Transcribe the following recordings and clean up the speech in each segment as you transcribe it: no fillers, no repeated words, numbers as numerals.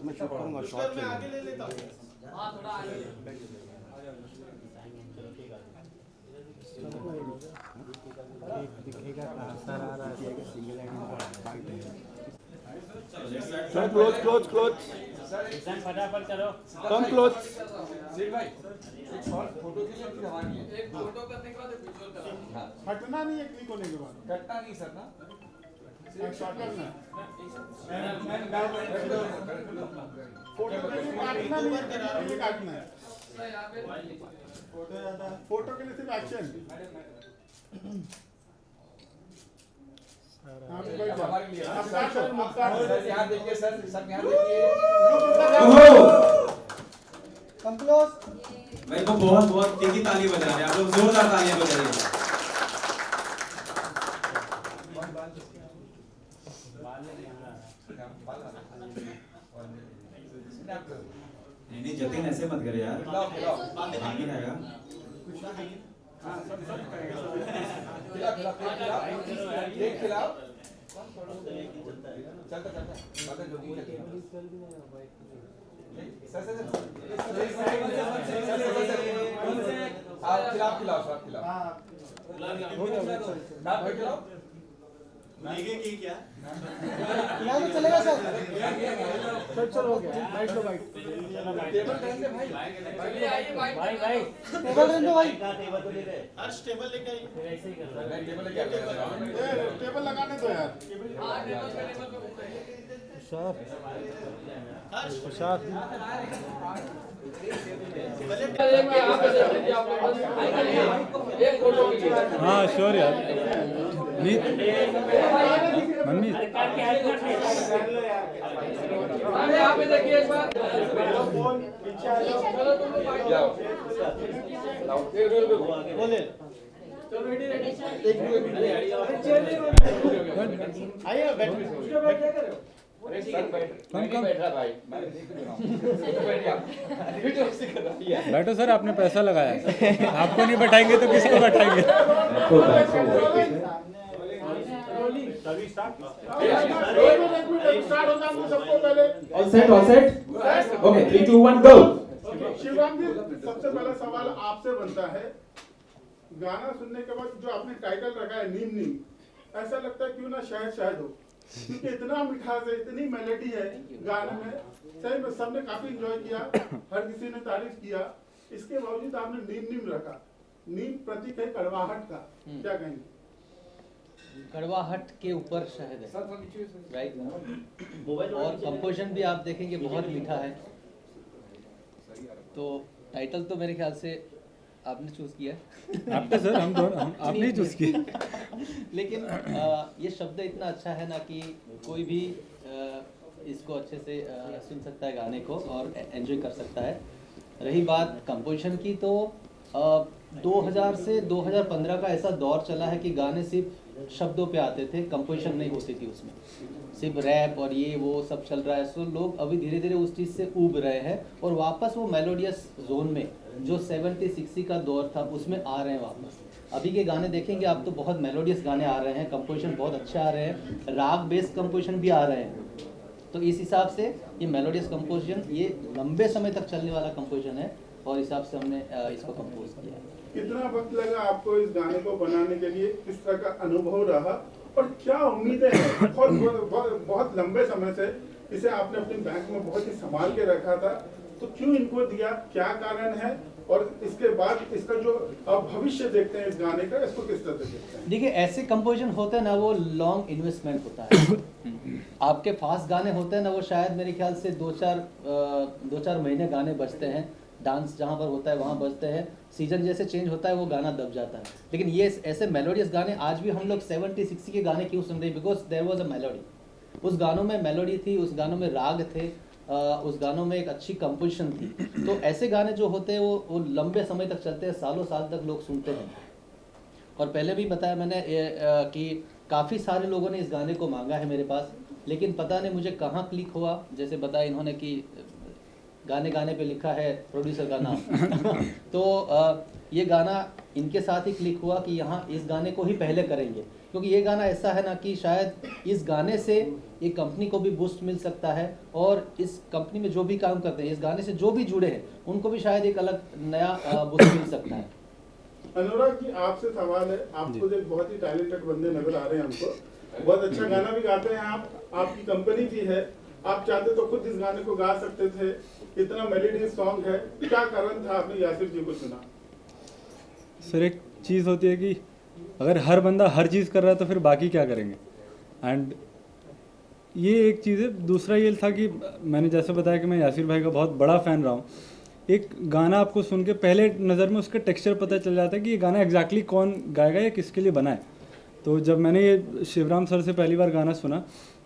मैं शूट करूंगा शॉट मैं आगे ले लेता हूं। हां थोड़ा आगे दिखेगा कहां सर आ रहा है सिंगल लाइन में बाइट है सर क्लोज फटाफट करो कम क्लोज सिर भाई एक शॉर्ट फोटो के लिए फिर हमारी है एक फोटो करने के बाद एक विजुअल करा। हां हटना नहीं है क्लिक होने के बाद कटना नहीं सर ना एक शॉट करना फोटो के लिए काटना नहीं है ये काटना है यहां पे फोटो के लिए सिर्फ एक्शन आप बैठ जाओ हमारे लिए आप काट सर सर यहां देखिए सर सब यहां देखिए कम क्लोज मेरे को बहुत बहुत तीखी ताली बजा रहे हैं आप लोग जोरदार तालियां बजाइए नहीं जतिन ऐसे मत करे यार आगे रहेगा खिलाओ चलता बादल जल्दी सर खिलाओ लेगे की क्या यहाँ तो चलेगा सर चल हो गया बैठ लो भाई टेबल रहने दे भाई चलिए आइए भाई भाई टेबल रहने दो भाई हर्ष टेबल लेके आई ऐसे ही कर मैं टेबल लेके आता हूं टेबल लगाने दो यार हां टेबल पे घूम रहे हैं। प्रसाद एक फोटो खींचिए हाँ श्योर यार नीत मनमीत अरे यहाँ पे देखिए एक बार फोन पीछे आ जाओ चलो तुम लोग बाइक जाओ बोले चलो रेडी रेडी आइए बैठ बैठ रहा भाई मैं देख रहा हूं बैठ गया वीडियो से कर रहा है बैठो सर आपने पैसा लगाया आपको नहीं बैठाएंगे तो किसको बैठाएंगे स्टार्ट हो जाएंगे सबको पहले ऑल सेट ओके 3 2 1 गो शिवराम जी सबसे पहला सवाल आपसे बनता है गाना सुनने के बाद जो आपने टाइटल रखा है नीम नीम ऐसा लगता है क्यों ना शायद हो क्योंकि इतना मिठास है इतनी मेलोडी है गाने में सही में सबने काफी एंजॉय किया हर किसी ने तारीफ किया इसके बावजूद आपने नीम नीम रखा नीम प्रतीक है कड़वाहट का क्या कहेंगे कड़वाहट के ऊपर शहद है राइट और कंपोजिशन भी आप देखेंगे बहुत मीठा है तो टाइटल तो मेरे ख्याल से आपने चूज किया आपने सर हम दोनों आपने चूज किया लेकिन ये शब्द इतना अच्छा है ना कि कोई भी इसको अच्छे से सुन सकता है गाने को और एंजॉय कर सकता है। रही बात कंपोजिशन की तो 2000 से 2015 का ऐसा दौर चला है कि गाने सिर्फ शब्दों पे आते थे, कंपोजिशन नहीं होती थी उसमें, सिर्फ रैप और ये वो सब चल रहा है। सो लोग अभी धीरे धीरे उस चीज़ से ऊब रहे हैं और वापस वो मेलोडियस जोन में जो 70-60 का दौर था उसमें आ रहे हैं वापस। अभी के गाने देखेंगे आप तो बहुत मेलोडियस गाने आ रहे हैं, कंपोजिशन बहुत अच्छे आ रहे हैं, राग बेस्ड कंपोजिशन भी आ रहे हैं। तो इस हिसाब से ये मेलोडियस कंपोजिशन ये लंबे समय तक चलने वाला कंपोजिशन है और इस हिसाब से हमने इसको कंपोज किया है। कितना वक्त लगा आपको इस गाने को बनाने के लिए, किस तरह का अनुभव रहा और क्या उम्मीदें हैं? बहुत लंबे समय से इसे आपने अपने बैंक में बहुत ही संभाल के रखा था, तो क्यों इनको दिया, क्या कारण है और इसके बाद इसका जो अब भविष्य देखते हैं इस गाने का, इसको किस तरह से देखते हैं? देखिए ऐसे कंपोजिशन होते हैं ना वो लॉन्ग इन्वेस्टमेंट होता है। आपके फास्ट गाने होते हैं ना वो शायद मेरे ख्याल से 2-4 महीने गाने बजते हैं, डांस जहाँ पर होता है वहाँ बजते हैं, सीजन जैसे चेंज होता है वो गाना दब जाता है। लेकिन ये ऐसे मेलोडियस गाने आज भी हम लोग 70-60 के गाने क्यों सुन रहे हैं? Because there was a melody, उस गानों में मेलोडी थी, उस गानों में राग थे, उस गानों में एक अच्छी कंपोजिशन थी। तो ऐसे गाने जो होते हैं वो लंबे समय तक चलते हैं, सालों साल तक लोग सुनते हैं। और पहले भी बताया मैंने कि काफ़ी सारे लोगों ने इस गाने को मांगा है मेरे पास, लेकिन पता नहीं मुझे कहाँ क्लिक हुआ। जैसे बताया इन्होंने कि गाने पे लिखा है प्रोड्यूसर का नाम तो ये गाना इनके साथ ही क्लिक हुआ कि यहाँ इस गाने को ही पहले करेंगे, क्योंकि ये गाना ऐसा है ना कि शायद इस गाने से एक कंपनी को भी बूस्ट मिल सकता है और इस कंपनी में जो भी काम करते हैं, इस गाने से जो भी जुड़े हैं, उनको भी शायद एक अलग नया बूस्ट मिल सकता है। अनुराग जी, आपसे सवाल है, आपको एक बहुत ही टैलेंटेड बंदे नजर आ रहे हैं हमको, बहुत अच्छा गाना भी गाते हैं आप, आपकी कंपनी भी है, आप चाहते तो खुद इस गाने को गा सकते थे, इतना मेलोडियस सॉन्ग है, क्या कारण था आपने यासिर जी को चुना? सर एक चीज़ होती है कि अगर हर बंदा हर चीज़ कर रहा है तो फिर बाकी क्या करेंगे, एंड ये एक चीज़ है। दूसरा ये था कि मैंने जैसे बताया कि मैं यासिर भाई का बहुत बड़ा फ़ैन रहा हूँ। एक गाना आपको सुन के पहले नज़र में उसका टेक्सचर पता चल जाता है कि ये गाना एग्जैक्टली कौन गाएगा या किसके लिए बना है। तो जब मैंने ये शिवराम सर से पहली बार गाना सुना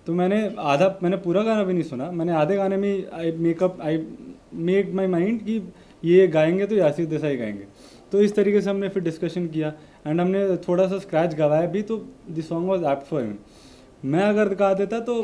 तो मैंने पूरा गाना भी नहीं सुना, मैंने आधे गाने में आई मेक माई माइंड कि ये गाएंगे तो यासिर देसाई गाएंगे। तो इस तरीके से हमने फिर डिस्कशन किया एंड हमने थोड़ा सा स्क्रैच गवाया भी, तो the song was apt for him. मैं अगर गा देता तो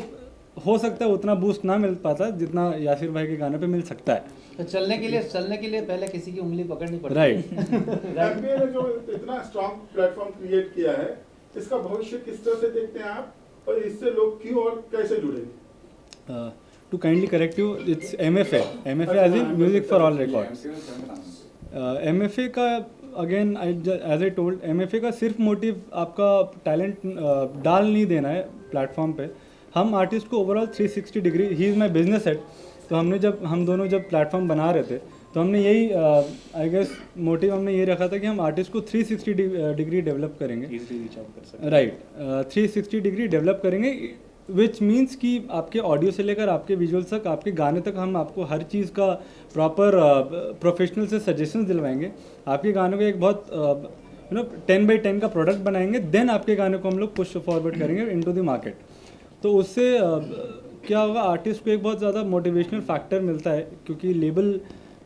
हो सकता है उतना बूस्ट ना मिल पाता जितना यासिर भाई के गाने पे मिल सकता है। तो चलने के लिए पहले किसी की उंगली पकड़नी पड़ती राइट। एमबीए ने जो इतना स्ट्रॉन्ग प्लेटफॉर्म क्रिएट किया है, इसका भविष्य किस तरह से देखते हैं आप, और इससे लोग क्यों और कैसे जुड़ेंगे? To kindly correct you, it's MFA as in music for all records. MFA का again as I told, MFA का सिर्फ मोटिव आपका टैलेंट डाल नहीं देना है प्लेटफॉर्म पे। हम आर्टिस्ट को overall 360 degree, he is my business head, तो हम दोनों जब प्लेटफॉर्म बना रहे थे तो हमने यही आई गेस मोटिव हमने ये रखा था कि हम आर्टिस्ट को 360 डिग्री डेवलप करेंगे, राइट, 360 डिग्री डेवलप करेंगे, विच मीन्स कि आपके ऑडियो से लेकर आपके विजुअल्स तक, आपके गाने तक हम आपको हर चीज़ का प्रॉपर प्रोफेशनल से सजेशंस दिलवाएंगे। आपके गाने को एक बहुत 10x10 का प्रोडक्ट बनाएंगे, देन आपके गाने को हम लोग पुश फॉरवर्ड करेंगे इनटू द मार्केट। तो उससे क्या होगा, आर्टिस्ट को एक बहुत ज़्यादा मोटिवेशनल फैक्टर मिलता है, क्योंकि लेबल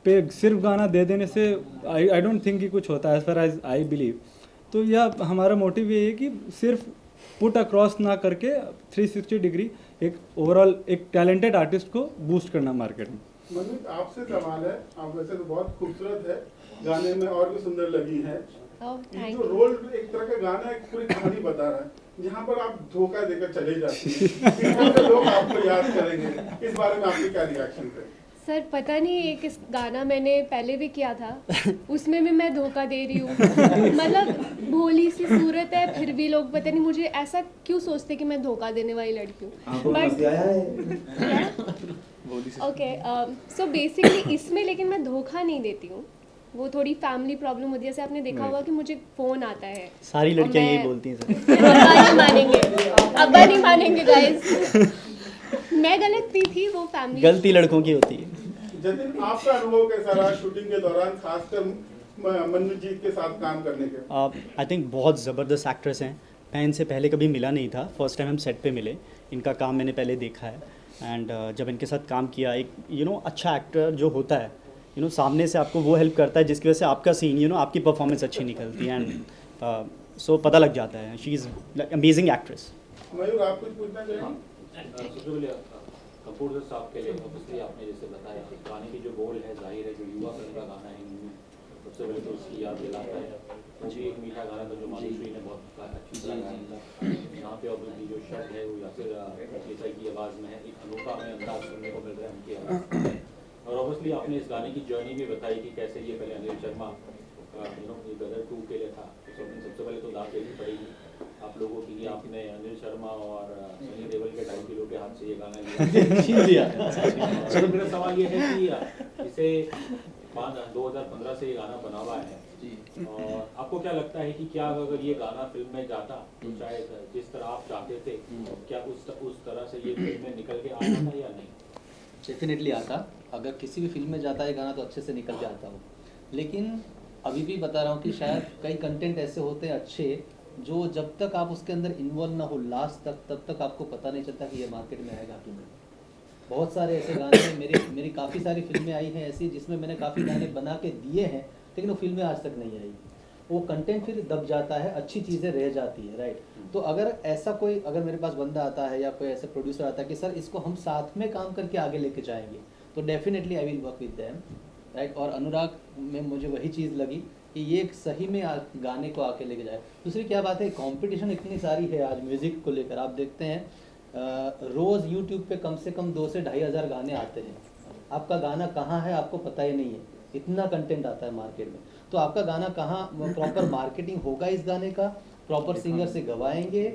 पे सिर्फ गाना दे देने से आई डोंट थिंक कि कुछ होता है, as far as I believe. तो यह हमारा मोटिव ये है कि सिर्फ पुट अक्रॉस ना करके 360 डिग्री एक ओवरऑल एक टैलेंटेड आर्टिस्ट को बूस्ट करना मार्केट में। मनमीत, आपसे सवाल है, आप वैसे तो बहुत खूबसूरत है, गाने में और भी सुंदर लगी है, ये जो रोल एक तरह का गाना एक पूरी कहानी बता रहा है, जहाँ पर आप धोखा देकर चले जाते हैं, लोग आपको याद करेंगे, इस बारे में आपके क्या रिएक्शन थे? सर पता नहीं, एक इस गाना मैंने पहले भी किया था, उसमें भी मैं धोखा दे रही हूँ। मतलब भोली सी सूरत है, फिर भी लोग पता नहीं मुझे ऐसा क्यों सोचते कि मैं धोखा देने वाली लड़की हूँ। ओके, सो बेसिकली इसमें लेकिन मैं धोखा नहीं देती हूँ, वो थोड़ी फैमिली प्रॉब्लम होती है। जैसे आपने देखा होगा कि मुझे फ़ोन आता है, सारी लड़कियां यही बोलती हैं सर। अब्बा नहीं मानेंगे, अब्बा नहीं मानेंगे गाइस, मैं गलत भी थी, वो फैमिली गलती लड़कों की होती है। जतिन, आपका अनुभव कैसा रहा शूटिंग के दौरान, खासकर मनमीत के साथ काम करने के? आई थिंक बहुत ज़बरदस्त एक्ट्रेस हैं, मैं इनसे पहले कभी मिला नहीं था, फर्स्ट टाइम हम सेट पे मिले, इनका काम मैंने पहले देखा है एंड जब इनके साथ काम किया, एक अच्छा एक्टर जो होता है सामने से आपको वो हेल्प करता है जिसकी वजह से आपका सीन आपकी परफॉर्मेंस अच्छी निकलती है एंड सो पता लग जाता है, शी इज़ अमेजिंग एक्ट्रेस। मयूर, आप कुछ पूछना चाहेंगे? कपूर साहब के लिए ऑब्वियसली आपने जैसे बताया गाने की जो बोल है, जाहिर है जो युवा फिल्म का गाना है, सबसे पहले तो उसकी याद दिलाता है। मुझे एक मीठा गाना था जो माधुश्री ने बहुत अच्छी तरह गाया था, यहाँ पे ऑब्वियसली जो शब्द है वो यासिर देसाई की आवाज़ में है, एक अनोखा हमें अंदाज सुनने को मिल रहा है उनकी आवाज़ में। और ऑब्वियसली आपने इस गाने की जर्नी भी बताई कि कैसे ये पहले अनिल शर्मा ये गदर 2 के लिए था, तो सबसे पहले तो दाद देनी पड़ेगी आप लोगों की, आपने अनिल शर्मा और सनी देओल के टाइप के लोग के हाथ से ये गाना लिया। तो मेरा सवाल ये है कि इसे 2015 से ये गाना बना हुआ है, और आपको क्या लगता है कि क्या अगर ये गाना फिल्म में जाता तो शायद जिस तरह आप चाहते थे, क्या उस तरह से ये फिल्म में निकल के आया था या नहीं? डेफिनेटली आता, अगर किसी भी फिल्म में जाता है गाना तो अच्छे से निकल जाता हो, लेकिन अभी भी बता रहा हूँ कि शायद कई कंटेंट ऐसे होते हैं अच्छे, जो जब तक आप उसके अंदर इन्वॉल्व ना हो लास्ट तक, तब तक आपको पता नहीं चलता कि ये मार्केट में आएगा कि नहीं। बहुत सारे ऐसे गाने हैं, मेरी काफ़ी सारी फिल्में आई हैं ऐसी जिसमें मैंने काफ़ी गाने बना के दिए हैं, लेकिन वो फिल्में आज तक नहीं आई। वो कंटेंट फिर दब जाता है, अच्छी चीज़ें रह जाती है, राइट। तो अगर ऐसा कोई, अगर मेरे पास बंदा आता है या कोई ऐसा प्रोड्यूसर आता है कि सर इसको हम साथ में काम करके आगे लेके जाएंगे, तो definitely I will work with them. Right. और अनुराग में मुझे वही चीज़ लगी कि ये एक सही में गाने को आके लेके जाए। दूसरी क्या बात है, कंपटीशन इतनी सारी है आज म्यूज़िक को लेकर। आप देखते हैं रोज़ यूट्यूब पे कम से कम 2 से 2,500 गाने आते हैं। आपका गाना कहाँ है आपको पता ही नहीं है, इतना कंटेंट आता है मार्केट में। तो आपका गाना कहाँ प्रॉपर मार्केटिंग होगा, इस गाने का प्रॉपर सिंगर से गवाएंगे,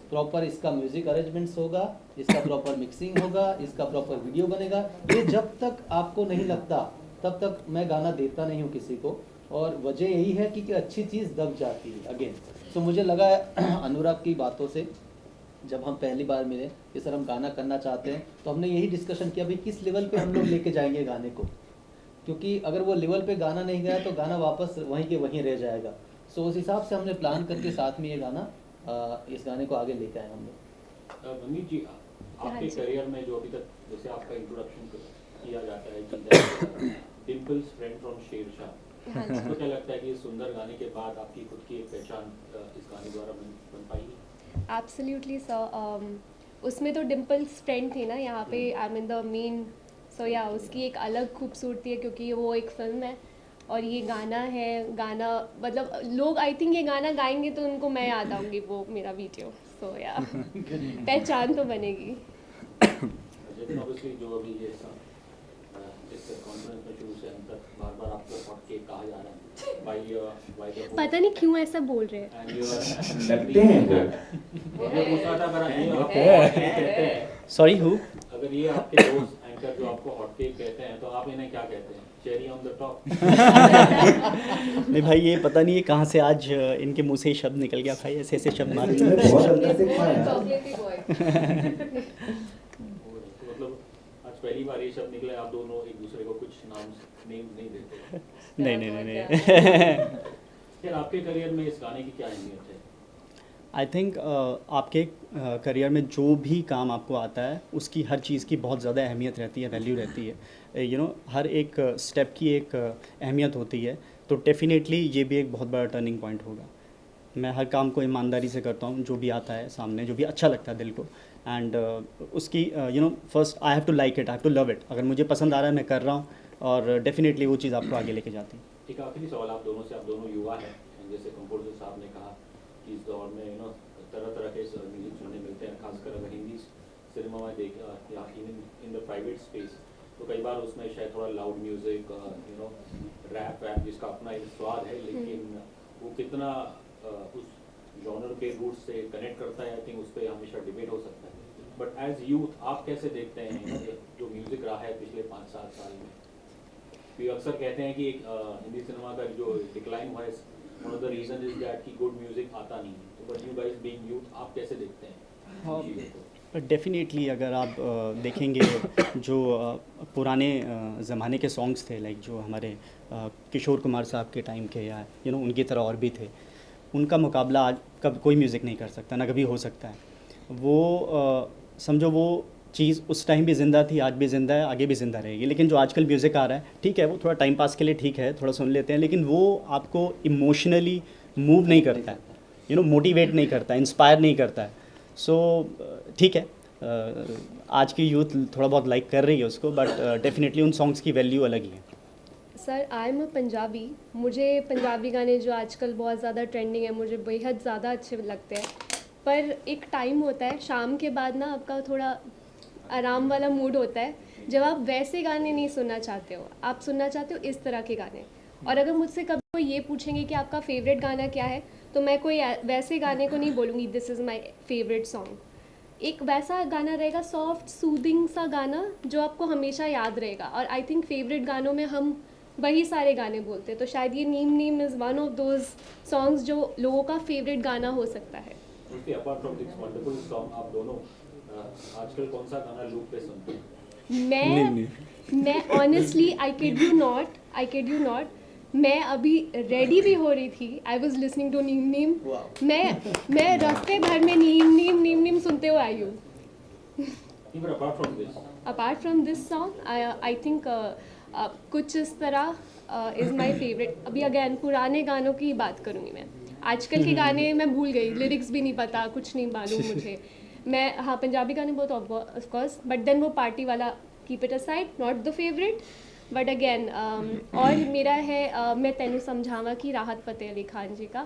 प्रॉपर इसका म्यूजिक अरेंजमेंट्स होगा, इसका प्रॉपर मिक्सिंग होगा, इसका प्रॉपर वीडियो बनेगा। ये जब तक आपको नहीं लगता तब तक मैं गाना देता नहीं हूँ किसी को। और वजह यही है कि अच्छी चीज़ दब जाती है अगेन। तो मुझे लगा अनुराग की बातों से जब हम पहली बार मिले कि सर हम गाना करना चाहते हैं, तो हमने यही डिस्कशन किया भाई किस लेवल पे हम लोग लेके जाएंगे गाने को, क्योंकि अगर वो लेवल पे गाना नहीं गया तो गाना वापस वहीं के वहीं रह जाएगा। सो उस हिसाब से हमने प्लान करके साथ में ये गाना इस गाने को आगे लेके आए हम लोग। मनीष जी, आपके करियर में जो अभी तक जैसे आपका इंट्रोडक्शन किया जाता है कि डिम्पल्स फ्रेंड फ्रॉम शेरशाह, आपको क्या लगता है कि इस सुंदर गाने के बाद आपकी खुद की एक पहचान इस गाने द्वारा बन पाएगी? Absolutely sir. उसमें तो डिम्पल्स फ्रेंड थी ना, यहाँ पे I am in the main. So या उसकी एक अलग खूबसूरती है क्योंकि वो एक फिल्म है और ये गाना है। गाना मतलब लोग आई थिंक ये गाना गाएंगे तो उनको मैं याद आऊँगी, वो मेरा वीडियो। सो या पहचान तो बनेगी। लेकिन ऑब्वियसली जो अभी ये इस कॉन्फ्रेंस में शुरू से अंत तक बार-बार आपको हॉट केक कहा जा रहा है बाय द पता नहीं क्यों ऐसा बोल रहे हैं। लगते हैं मैं पूछ रहा था अगर ये आपको hot cake कहते हैं, सॉरी हु? अगर ये आपके दोस्त एंकर जो आपको हॉट केक कहते हैं तो आप इन्हें क्या कहते हैं? Cherry on the top? नहीं भाई, ये पता नहीं है कहाँ से आज इनके मुंह से शब्द निकल गया भाई, ऐसे ऐसे शब्द मार बहुत अंदर से खाया। चॉकलेटी बॉय। मतलब आज पहली बार ये शब्द निकले, आप दोनों एक दूसरे को कुछ नेम नहीं देते। नहीं नहीं नहीं नहीं फिर आपके करियर में इस गाने की क्या अहमियत है? आई थिंक आपके करियर में जो भी काम आपको आता है उसकी हर चीज़ की बहुत ज़्यादा अहमियत रहती है, वैल्यू रहती है। यू नो हर एक स्टेप की एक अहमियत होती है। तो डेफिनेटली ये भी एक बहुत बड़ा टर्निंग पॉइंट होगा। मैं हर काम को ईमानदारी से करता हूँ, जो भी आता है सामने, जो भी अच्छा लगता है दिल को। एंड उसकी you know first I have to like it, I have to love it. अगर मुझे पसंद आ रहा है मैं कर रहा हूँ, और डेफिनेटली वो चीज़ आपको आगे लेके जाती है। एक आखिरी सवाल आप दोनों से, आप दोनों युवा हैं, जैसे कंपोजर साहब ने कहा कि इस दौर में तरह तरह के म्यूजिक सुनने मिलते हैं, खासकर अगर हिंदी सिनेमा में देख या इन द प्राइवेट स्पेस, तो कई बार उसमें शायद थोड़ा लाउड म्यूजिक, रैप वैप जिसका अपना एक स्वाद है, लेकिन वो कितना उस जॉनर के रूट से कनेक्ट करता है, आई थिंक उस पर हमेशा डिबेट हो सकता है। बट एज यूथ आप कैसे देखते हैं जो म्यूजिक रहा है पिछले 5-7 साल में? क्योंकि अक्सर कहते हैं कि एक हिंदी सिनेमा का जो डिक्लाइन हुआ है, one of the reason is that कि गुड म्यूजिक आता नहीं है। तो but you guys being youth, आप कैसे देखते हैं? डेफिनेटली अगर आप देखेंगे जो पुराने ज़माने के सॉन्ग्स थे, लाइक जो हमारे किशोर कुमार साहब के टाइम के, या यू नो उनकी तरह और भी थे, उनका मुकाबला आज कब कोई म्यूज़िक नहीं कर सकता, ना कभी हो सकता है। वो समझो वो चीज़ उस टाइम भी ज़िंदा थी, आज भी ज़िंदा है, आगे भी ज़िंदा रहेगी। लेकिन जो आजकल म्यूज़िक आ रहा है, ठीक है वो थोड़ा टाइम पास के लिए ठीक है, थोड़ा सुन लेते हैं, लेकिन वो आपको इमोशनली मूव नहीं करता है, यू नो मोटिवेट नहीं करता है, इंस्पायर नहीं करता है। सो ठीक है, आज की यूथ थोड़ा बहुत लाइक कर रही है उसको, बट डेफिनेटली उन सॉन्ग्स की वैल्यू अलग ही है। सर आई एम अ पंजाबी। मुझे पंजाबी गाने जो आजकल बहुत ज़्यादा ट्रेंडिंग है, मुझे बेहद ज़्यादा अच्छे लगते हैं। पर एक टाइम होता है शाम के बाद ना, आपका थोड़ा आराम वाला मूड होता है, जब आप वैसे गाने नहीं सुनना चाहते हो, आप सुनना चाहते हो इस तरह के गाने। और अगर मुझसे कभी कोई ये पूछेंगे कि आपका फेवरेट गाना क्या है, तो मैं कोई वैसे गाने को नहीं बोलूँगी this is my favourite song. एक वैसा गाना रहेगा, सॉफ्ट सूदिंग सा गाना, जो आपको हमेशा याद रहेगा। और आई थिंक फेवरेट गानों में हम वही सारे गाने बोलते हैं, तो शायद ये Neem Neem is one of those songs जो लोगों का फेवरेट गाना हो सकता है। Apart from this wonderful song, आप दोनों आजकल कौन सा गाना लूप पे सुनते हैं? मैं honestly I kid you not, मैं अभी रेडी भी हो रही थी, आई वॉज लिसनिंग टू नीम नीम। मैं रास्ते भर में नीम नीम नीम नीम सुनते हुए आई हूँ। Apart from this song I think कुछ इस तरह इज़ माई फेवरेट। अभी अगैन पुराने गानों की बात करूँगी मैं, आजकल के गाने मैं भूल गई, लिरिक्स भी नहीं पता, कुछ नहीं मालूम मुझे। मैं हाँ पंजाबी गाने बहुत ऑफ कोर्स, बट देन वो पार्टी वाला keep it aside, not the favourite. But again और मेरा है मैं तेनू समझावा की राहत फ़तेह अली खान जी का,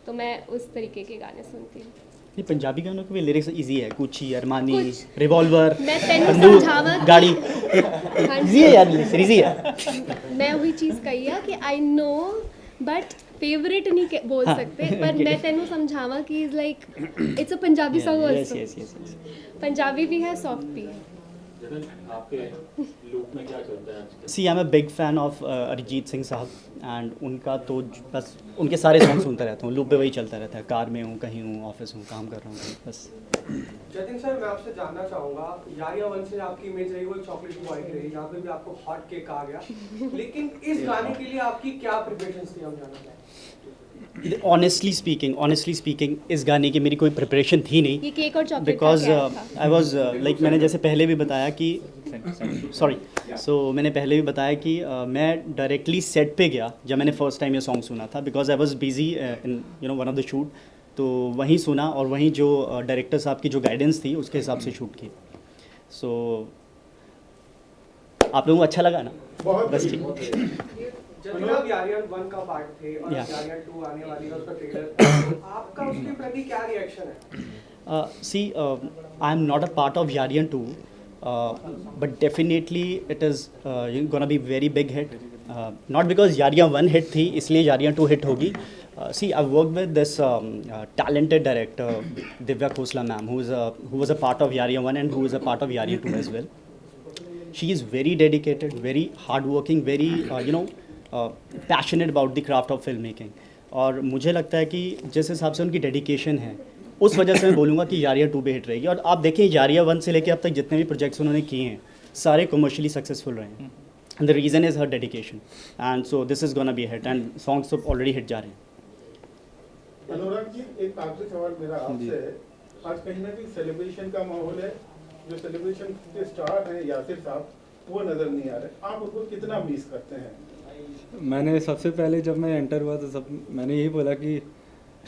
तो मैं उस तरीके के गाने सुनती हूँ। ये पंजाबी गानों के भी लिरिक्स इजी है, कुची, अरमानी, कुछ। रिवॉल्वर, मैं तेनू बंदूक, समझावा कि- गाड़ी, हाँ इजी है यार, लिरिक्स इजी है। मैं वही चीज़ कही है कि आई नो बट फेवरेट नहीं बोल हाँ, सकते, पर मैं तेनू समझावा कि is like it's a Punjabi song yes also. Yes yes. Punjabi भी है, सॉफ्ट भी है। जतन, आपके लूप में क्या चलता है आजकल? See I am a big fan of Arijit Singh sahab and उनका तो बस उनके सारे सॉन्ग सुनता रहता हूँ, लूप पे वही चलता रहता है, कार में हूँ, कहीं हूँ, ऑफिस हूँ, काम कर रहा हूँ, बस। जतिन सर, मैं आपसे जानना चाहूँगा, यारिया वन से आपकी इमेज रही वो चॉकलेटी बॉय की रही, जहाँ पे भी आपको हॉट केक कहा गया, लेकिन इस गाने के लिए आपकी क्या प्रिपरेशंस थी, हम जानना चाहेंगे। ऑनेस्टली स्पीकिंग इस गाने की मेरी कोई प्रिपरेशन थी नहीं, ये केक और chocolate because I was like मैंने जैसे पहले भी बताया कि मैंने पहले भी बताया कि मैं डायरेक्टली सेट पे गया जब मैंने फर्स्ट टाइम ये सॉन्ग सुना था, because I was busy in one of the shoot, तो वहीं सुना और वहीं जो डायरेक्टर साहब की जो गाइडेंस थी उसके हिसाब से शूट की। सो आप लोगों को अच्छा लगा ना? बहुत बस बढ़िया। ठीक। जतिन, आप यारिया वन का पार्ट थे और Yeah. यारिया टू आने वाली है, उसका ट्रेलर, आपका उसके प्रति क्या रिएक्शन है? See, I am not a part of Yariyan 2, but definitely it is gonna be very big hit. Not because Yariyan 1 hit थी इसलिए Yariyan 2 hit होगी. See, I've worked with this talented director Divya Khosla ma'am, who was a part of Yariyan 1 and who is a part of Yariyan 2 as well. She is very dedicated, very hardworking, very passionate about the craft of filmmaking. और मुझे लगता है कि जिस हिसाब से उनकी dedication है उस वजह से मैं बोलूँगा कि यारिया 2 पे हिट रहेगी। और आप देखें यारिया 1 से लेके अब तक जितने भी प्रोजेक्ट्स उन्होंने किए हैं सारे कमर्शियली सक्सेसफुल रहे हैं। The reason is her dedication and so this is gonna be hit and songs तो ऑलरेडी हिट जा रहे हैं। अनुराग जी, एक आखिरी सवाल मेरा आपसे है, आज कहीं ना कहीं सेलिब्रेशन का माहौल है, जो सेलिब्रेशन के स्टार हैं यासिर साहब वो नज़र नहीं आ रहे, आप उनको कितना मिस करते हैं? मैंने सबसे पहले जब मैं एंटर हुआ तो मैंने यही बोला कि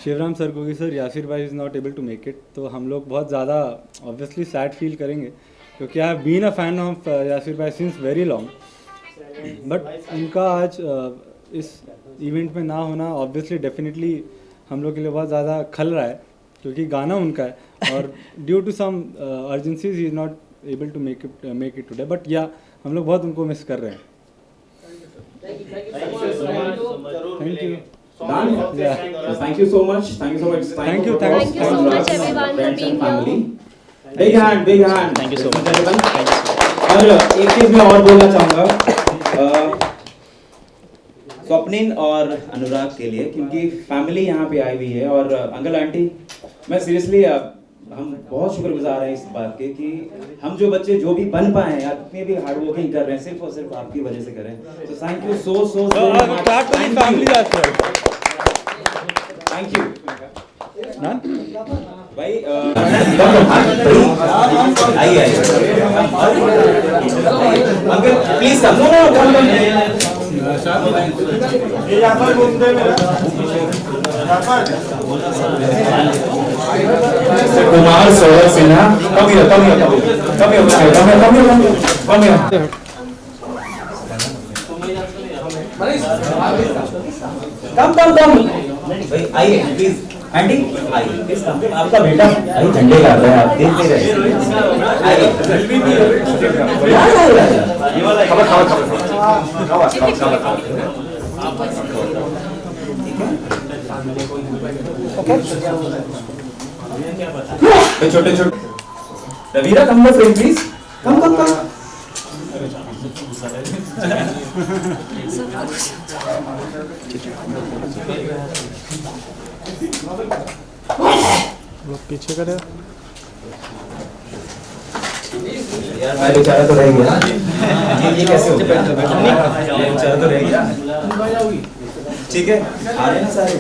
शिवराम सर को कि सर यासिर भाई is not able to make it, तो हम लोग बहुत ज़्यादा ऑब्वियसली सैड फील करेंगे क्योंकि I have been a fan of Yasir भाई सिंस वेरी लॉन्ग, बट उनका आज इस इवेंट में ना होना ऑब्वियसली डेफिनेटली हम लोग के लिए बहुत ज़्यादा खल रहा है क्योंकि गाना उनका है और due to some urgencies he is not able to make it today, but या हम लोग बहुत उनको मिस कर रहे हैं। Thank you. Thank you so much. Thank you so much. Thank you so much everyone for being here. Big hand, big hand. Thank you so much. और एक चीज मैं और बोलना चाहूँगा स्वप्निन और अनुराग के लिए, क्योंकि फैमिली यहाँ पे आई हुई है और अंकल आंटी, मैं सीरियसली हम बहुत शुक्रगुजार हैं इस बात के कि हम जो बच्चे जो भी बन पाए हैं, इतने भी हार्ड वर्किंग कर रहे हैं, सिर्फ और सिर्फ आपकी वजह से कर रहे हैं। तो thank you so thank you भाई। आइए uncle please come. Kumar Saurabh Sinha, come here. कम भाई आइए प्लीज। आंटी आइए प्लीज कम। आपका बेटा भाई झंडे ला रहा है, आप देखते रहे। आइए छोटे रवीरा कम लो फ्रेंड प्लीज, कम। पीछे करे यार मैं बेचारा तो रह गया, ये कैसे हो गया? ये बेचारा तो रह गया। ठीक है आ रहे हैं ना सारे।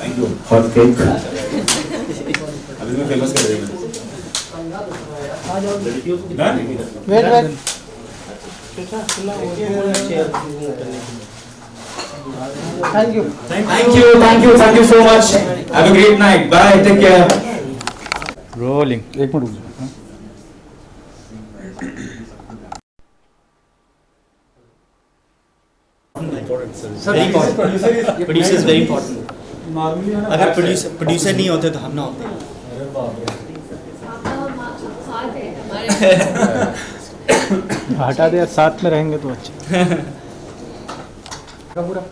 Thank you. हॉट केक अभी मैं फेमस कर देंगे। Wait Thank you so much. Have a great night. Bye. Take care. Rolling एक मिनट। Very important, producer is very important. Normally है ना, अगर प्रोड्यूसर नहीं होते तो हम ना होते। अरे बाप रे, हाथ है हमारे। हटा दे यार, साथ में रहेंगे तो अच्छा। पूरा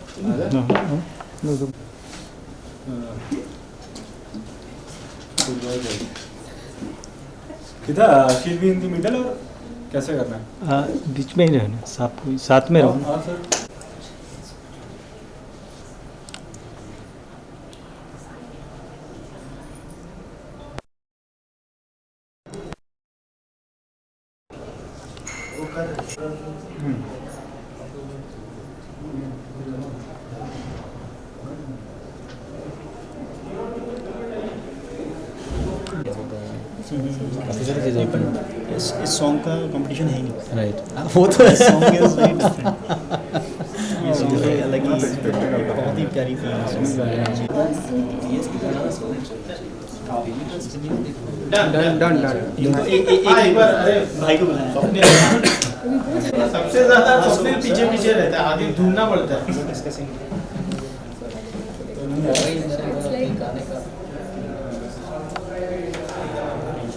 किधर शील भी इन द मिडल और कैसे करना है? बीच में ही रहना, साथ में रहो। हाँ सर। इस सॉन्ग का कंपटीशन है ही नहीं। राइट, वो तो सॉन्ग इज वेरी डिफरेंट। ये सॉन्ग अलग ही, बहुत ही प्यारी थी। एक बार अरे भाई को बुलाया। सबसे ज्यादा सबसे पीछे पीछे रहता है, आगे ढूंढना पड़ता है।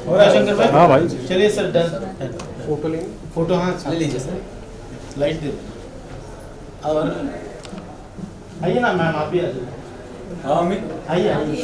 और शंकर भाई, हाँ भाई, चलिए सर, डन। फोटो लेंगे, फोटो हाँ ले लीजिए सर, लाइट दे। और आइए ना मैम, आप भी आ जाइए। हाँ अमित, आइए आइए।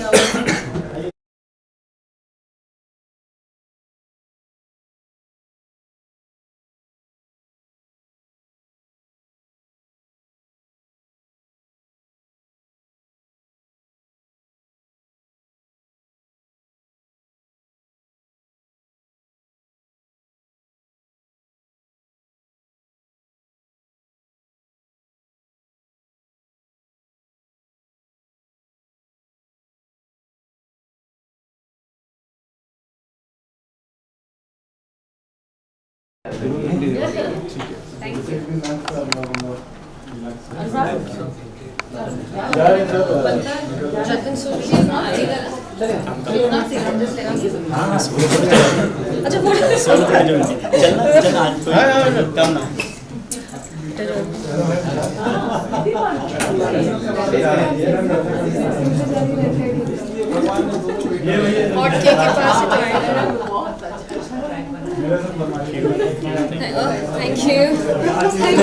Thank you.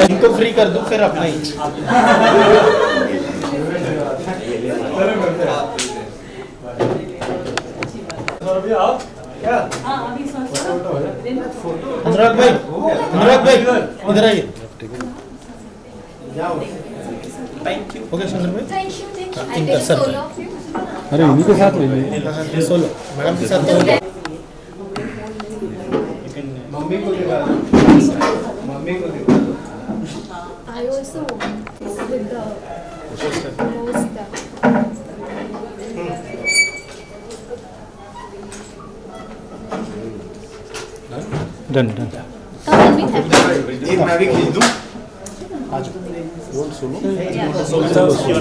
इनको फ्री कर दूं फिर अपना ही। अभी आप क्या? अनुराग भाई, अनुराग भाई इधर आइए। Thank you. ओके शंकर भाई, थैंक यू, थैंक यू। इनका सर। अरे इन्हीं के साथ ले लीजिए। सोलो मैडम के साथ। मम्मी को दिखा दो, मम्मी को दिखा दो। I also want this with the most done done. एक मैं भी खींच दूं। सोलो